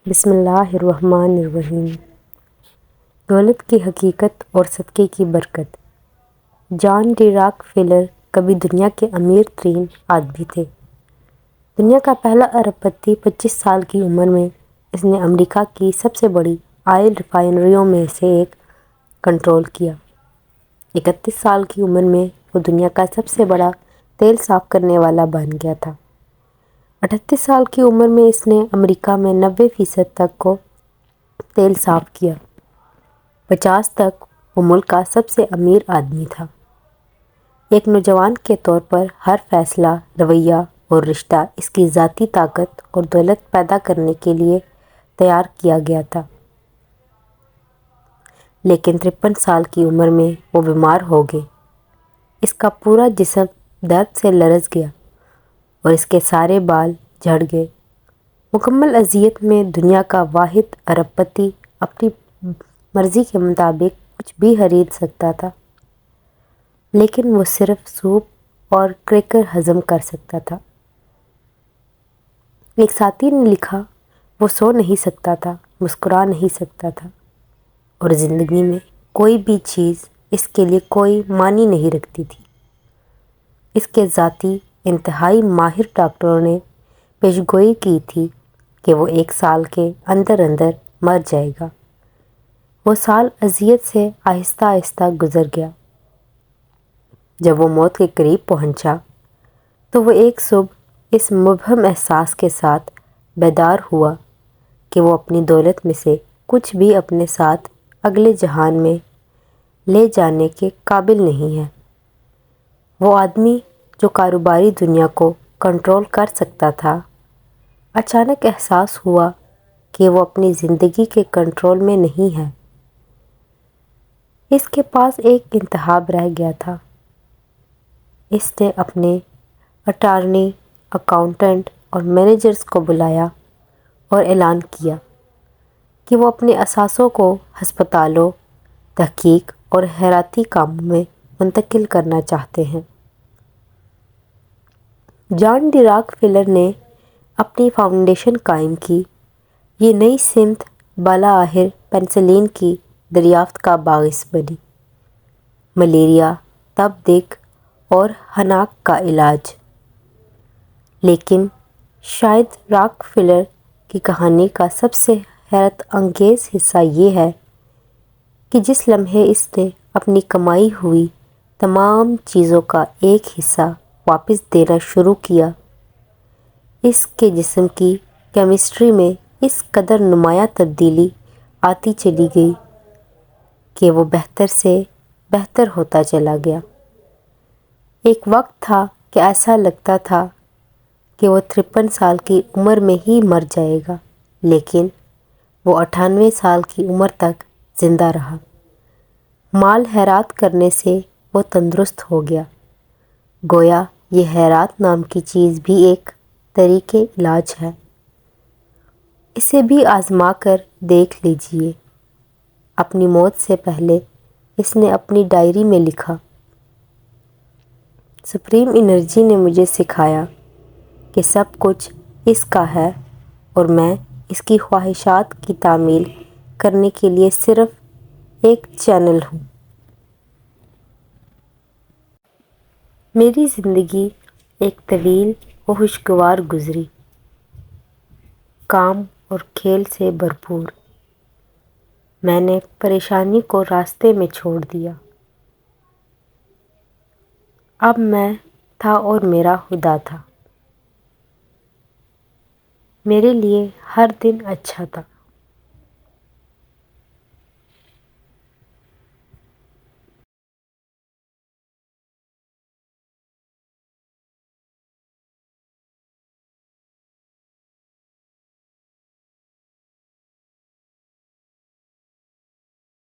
بسم اللہ الرحمن الرحیم۔ دولت کی حقیقت اور صدقے کی برکت۔ جان ڈی راک فیلر کبھی دنیا کے امیر ترین آدمی تھے۔ دنیا کا پہلا ارب پتی 25 سال کی عمر میں اس نے امریکہ کی سب سے بڑی آئل ریفائنریوں میں سے ایک کنٹرول کیا۔ 31 سال کی عمر میں وہ دنیا کا سب سے بڑا تیل صاف کرنے والا بن گیا تھا۔ 38 سال کی عمر میں اس نے امریکہ میں 90% تک کو تیل صاف کیا۔ 50 تک وہ ملک کا سب سے امیر آدمی تھا۔ ایک نوجوان کے طور پر ہر فیصلہ، رویہ اور رشتہ اس کی ذاتی طاقت اور دولت پیدا کرنے کے لیے تیار کیا گیا تھا۔ لیکن 53 سال کی عمر میں وہ بیمار ہو گئے۔ اس کا پورا جسم درد سے لرز گیا اور اس کے سارے بال جھڑ گئے۔ مکمل اذیت میں دنیا کا واحد ارب پتی اپنی مرضی کے مطابق کچھ بھی خرید سکتا تھا، لیکن وہ صرف سوپ اور کریکر ہضم کر سکتا تھا۔ ایک ساتھی نے لکھا، وہ سو نہیں سکتا تھا، مسکرا نہیں سکتا تھا، اور زندگی میں کوئی بھی چیز اس کے لیے کوئی معنی نہیں رکھتی تھی۔ اس کے ذاتی انتہائی ماہر ڈاکٹروں نے پیشگوئی کی تھی کہ وہ 1 سال کے اندر اندر مر جائے گا۔ وہ سال اذیت سے آہستہ آہستہ گزر گیا۔ جب وہ موت کے قریب پہنچا تو وہ ایک صبح اس مبہم احساس کے ساتھ بیدار ہوا کہ وہ اپنی دولت میں سے کچھ بھی اپنے ساتھ اگلے جہان میں لے جانے کے قابل نہیں ہے۔ وہ آدمی جو کاروباری دنیا کو کنٹرول کر سکتا تھا، اچانک احساس ہوا کہ وہ اپنی زندگی کے کنٹرول میں نہیں ہے۔ اس کے پاس ایک انتخاب رہ گیا تھا۔ اس نے اپنے اٹارنی، اکاؤنٹنٹ اور مینیجرز کو بلایا اور اعلان کیا کہ وہ اپنے اثاثوں کو ہسپتالوں، تحقیق اور خیراتی کاموں میں منتقل کرنا چاہتے ہیں۔ جان ڈی راک فیلر نے اپنی فاؤنڈیشن قائم کی۔ یہ نئی سمت بالآخر پینسلین کی دریافت کا باعث بنی۔ ملیریا، تپ دق اور حناق کا علاج۔ لیکن شاید راک فیلر کی کہانی کا سب سے حیرت انگیز حصہ یہ ہے کہ جس لمحے اس نے اپنی کمائی ہوئی تمام چیزوں کا ایک حصہ واپس دینا شروع کیا، اس کے جسم کی کیمسٹری میں اس قدر نمایاں تبدیلی آتی چلی گئی کہ وہ بہتر سے بہتر ہوتا چلا گیا۔ ایک وقت تھا کہ ایسا لگتا تھا کہ وہ 53 سال کی عمر میں ہی مر جائے گا، لیکن وہ 98 سال کی عمر تک زندہ رہا۔ مال خیرات کرنے سے وہ تندرست ہو گیا۔ گویا یہ خیرات نام کی چیز بھی ایک طریقِ علاج ہے۔ اسے بھی آزما کر دیکھ لیجئے۔ اپنی موت سے پہلے اس نے اپنی ڈائری میں لکھا، سپریم انرجی نے مجھے سکھایا کہ سب کچھ اس کا ہے اور میں اس کی خواہشات کی تعمیل کرنے کے لیے صرف ایک چینل ہوں۔ میری زندگی ایک طویل و خوشگوار گزری، کام اور کھیل سے بھرپور۔ میں نے پریشانی کو راستے میں چھوڑ دیا۔ اب میں تھا اور میرا خدا تھا۔ میرے لیے ہر دن اچھا تھا۔